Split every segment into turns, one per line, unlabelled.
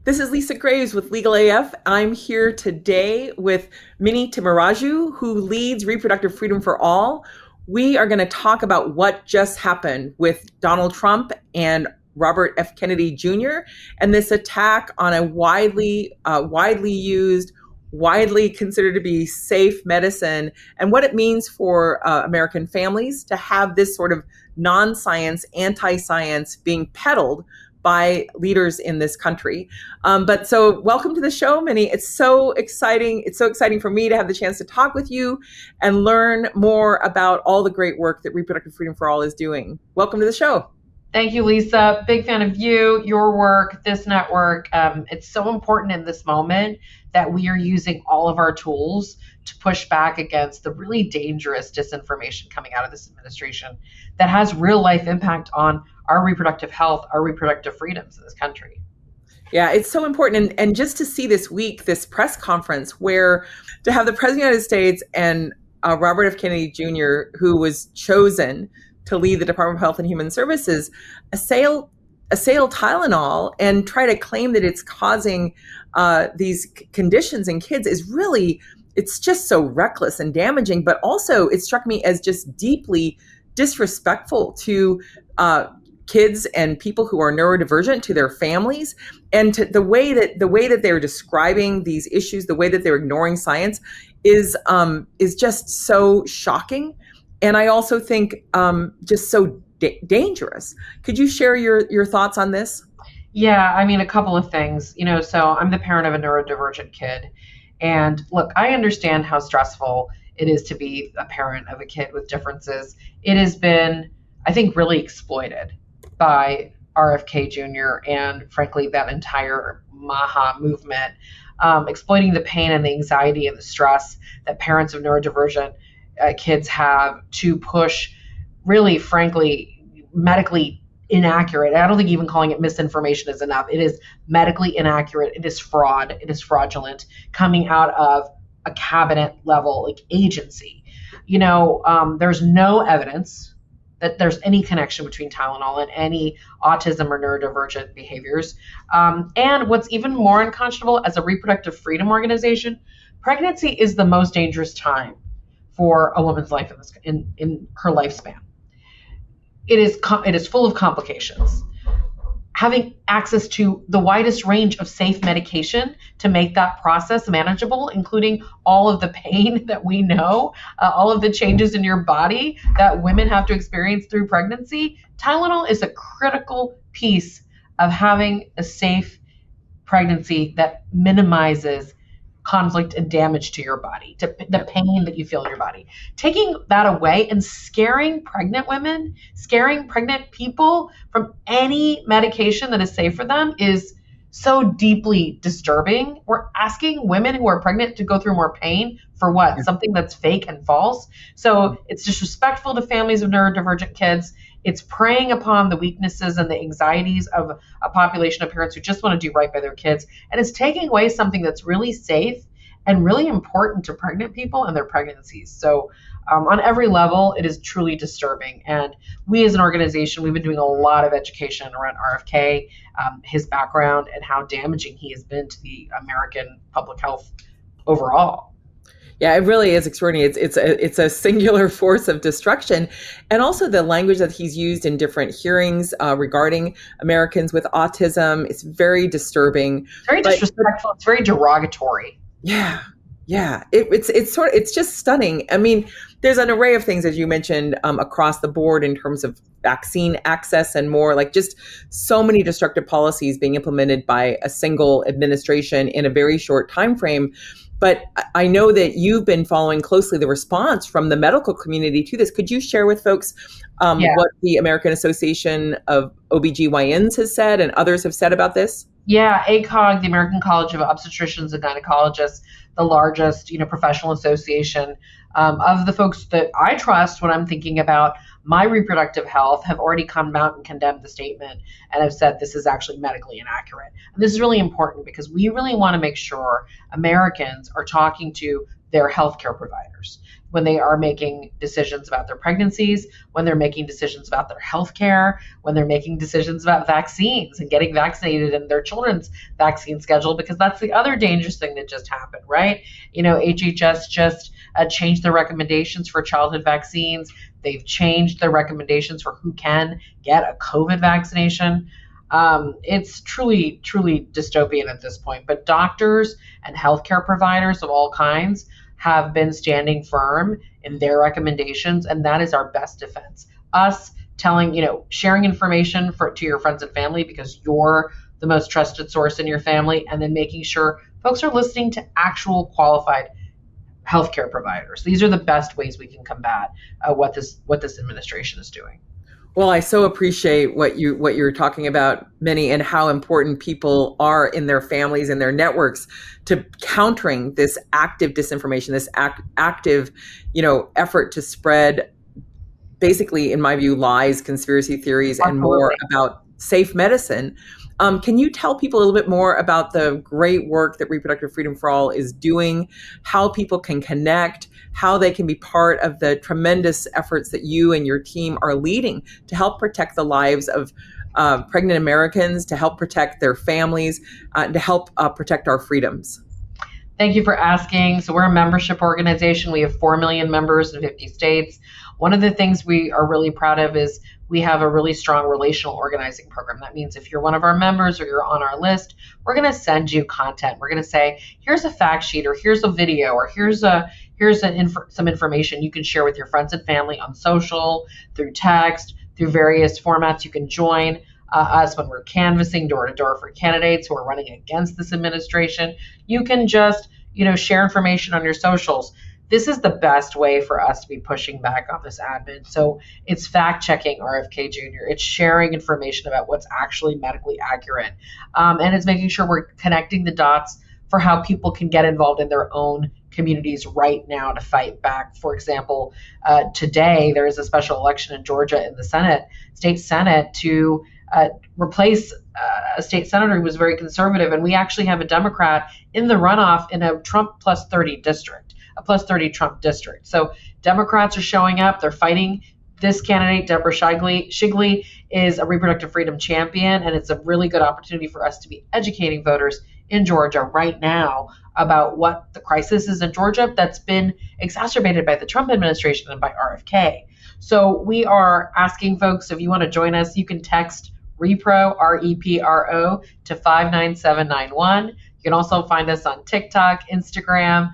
This is Lisa Graves with Legal AF. I'm here today with Minnie Timmaraju, who leads Reproductive Freedom for All. We are going to talk about what just happened with Donald Trump and Robert F. Kennedy Jr. and this attack on a widely used, widely considered to be safe medicine, and what it means for American families to have this sort of non-science, anti-science being peddled by leaders in this country. But so welcome to the show, Minnie. It's so exciting. It's so exciting for me to have the chance to talk with you and learn more about all the great work that Reproductive Freedom for All is doing. Welcome to the show.
Thank you, Lisa. Big fan of you, your work, this network. It's so important in this moment that we are using all of our tools to push back against the really dangerous disinformation coming out of this administration that has real life impact on our reproductive health, our reproductive freedoms in this country.
Yeah, it's so important. And just to see this week, this press conference where to have the President of the United States and Robert F. Kennedy Jr., who was chosen to lead the Department of Health and Human Services, assail Tylenol and try to claim that it's causing these conditions in kids is really, it's just so reckless and damaging. But also it struck me as just deeply disrespectful to kids and people who are neurodivergent, to their families, and to the way that they're describing these issues, the way that they're ignoring science is just so shocking. And I also think just so dangerous. Could you share your thoughts on this?
Yeah, I mean, a couple of things. So I'm the parent of a neurodivergent kid. And look, I understand how stressful it is to be a parent of a kid with differences. It has been, I think, really exploited by RFK Jr. and frankly, that entire MAHA movement, exploiting the pain and the anxiety and the stress that parents of neurodivergent kids have to push really, frankly, medically inaccurate. I don't think even calling it misinformation is enough. It is medically inaccurate. It is fraud. It is fraudulent coming out of a cabinet level agency. There's no evidence that there's any connection between Tylenol and any autism or neurodivergent behaviors. And what's even more unconscionable, as a reproductive freedom organization, pregnancy is the most dangerous time for a woman's life in her lifespan. It is full of complications. Having access to the widest range of safe medication to make that process manageable, including all of the pain that we know, all of the changes in your body that women have to experience through pregnancy. Tylenol is a critical piece of having a safe pregnancy that minimizes conflict and damage to your body, to the pain that you feel in your body. Taking that away and scaring pregnant women, scaring pregnant people from any medication that is safe for them is so deeply disturbing. We're asking women who are pregnant to go through more pain for what? Yeah. Something that's fake and false. So it's disrespectful to families of neurodivergent kids. It's preying upon the weaknesses and the anxieties of a population of parents who just want to do right by their kids. And it's taking away something that's really safe and really important to pregnant people and their pregnancies. So on every level, it is truly disturbing. And we as an organization, we've been doing a lot of education around RFK, his background, and how damaging he has been to the American public health overall.
Yeah, it really is extraordinary. It's a singular force of destruction. And also the language that he's used in different hearings regarding Americans with autism, it's very disturbing.
Very disrespectful. It's very derogatory.
Yeah. It's just stunning. I mean, there's an array of things, as you mentioned, across the board in terms of vaccine access and more, like just so many destructive policies being implemented by a single administration in a very short time frame. But I know that you've been following closely the response from the medical community to this. Could you share with folks what the American Association of OBGYNs has said and others have said about this?
Yeah, ACOG, the American College of Obstetricians and Gynecologists, the largest, professional association of the folks that I trust when I'm thinking about my reproductive health, have already come out and condemned the statement and have said this is actually medically inaccurate. And this is really important because we really want to make sure Americans are talking to their healthcare providers. when they are making decisions about their pregnancies, when they're making decisions about their health care, when they're making decisions about vaccines and getting vaccinated and their children's vaccine schedule, because that's the other dangerous thing that just happened, right? HHS just changed their recommendations for childhood vaccines. They've changed their recommendations for who can get a COVID vaccination. It's truly, truly dystopian at this point. But doctors and healthcare providers of all kinds have been standing firm in their recommendations, and that is our best defense. Us telling, sharing information to your friends and family because you're the most trusted source in your family, and then making sure folks are listening to actual qualified healthcare providers. These are the best ways we can combat what this administration is doing.
Well, I so appreciate what you're talking about, Minnie, and how important people are in their families and their networks to countering this active disinformation, this active, effort to spread, basically, in my view, lies, conspiracy theories, and more about safe medicine. Can you tell people a little bit more about the great work that Reproductive Freedom for All is doing, how people can connect, how they can be part of the tremendous efforts that you and your team are leading to help protect the lives of pregnant Americans, to help protect their families, to help protect our freedoms?
Thank you for asking. So we're a membership organization. We have 4 million members in 50 states. One of the things we are really proud of is we have a really strong relational organizing program. That means if you're one of our members or you're on our list, we're going to send you content. We're going to say, here's a fact sheet, or here's a video, or here's some information you can share with your friends and family on social, through text, through various formats. You can join us when we're canvassing door to door for candidates who are running against this administration. You can just, share information on your socials. This is the best way for us to be pushing back on this admin. So it's fact checking RFK Jr. It's sharing information about what's actually medically accurate. And it's making sure we're connecting the dots for how people can get involved in their own communities right now to fight back. For example, today there is a special election in Georgia in the state Senate to replace a state senator who was very conservative. And we actually have a Democrat in the runoff in a Trump plus 30 district, a plus 30 Trump district. So Democrats are showing up. They're fighting. This candidate, Deborah Shigley, is a reproductive freedom champion, and it's a really good opportunity for us to be educating voters in Georgia right now about what the crisis is in Georgia that's been exacerbated by the Trump administration and by RFK. So we are asking folks, if you want to join us, you can text REPRO, REPRO, to 59791. You can also find us on TikTok, Instagram,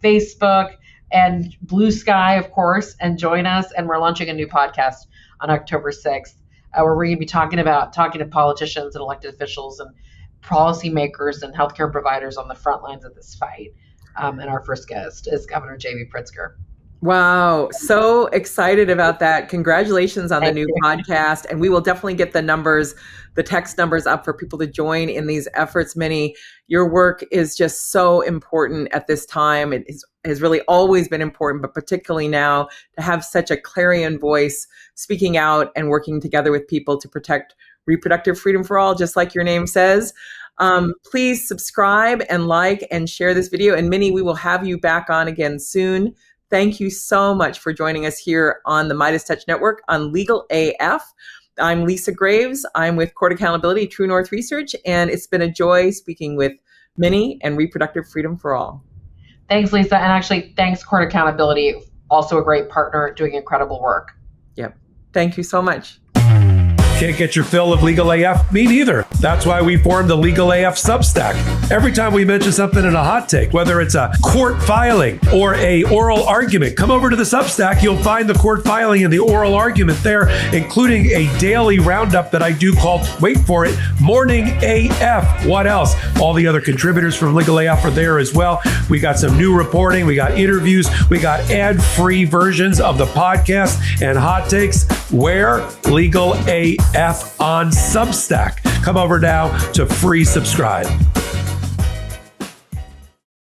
Facebook, and Blue Sky, of course, and join us. And we're launching a new podcast on October 6th, where we're going to be talking to politicians and elected officials and policymakers and healthcare providers on the front lines of this fight. And our first guest is Governor J.B. Pritzker.
Wow. So excited about that. Congratulations on the new podcast. And we will definitely get the text numbers up for people to join in these efforts. Minnie, your work is just so important at this time. It has really always been important, but particularly now, to have such a clarion voice speaking out and working together with people to protect reproductive freedom for all, just like your name says. Please subscribe and like and share this video. And Minnie, we will have you back on again soon. Thank you so much for joining us here on the Midas Touch Network on Legal AF. I'm Lisa Graves. I'm with Court Accountability, True North Research, and it's been a joy speaking with Minnie and Reproductive Freedom for All.
Thanks, Lisa. And actually, thanks, Court Accountability, also a great partner doing incredible work.
Yep. Thank you so much.
Can't get your fill of Legal AF? Me neither. That's why we formed the Legal AF Substack. Every time we mention something in a hot take, whether it's a court filing or a oral argument, come over to the Substack. You'll find the court filing and the oral argument there, including a daily roundup that I do called, wait for it, Morning AF. What else? All the other contributors from Legal AF are there as well. We got some new reporting. We got interviews. We got ad-free versions of the podcast and hot takes. Where? Legal AF on Substack. Come over now to free subscribe.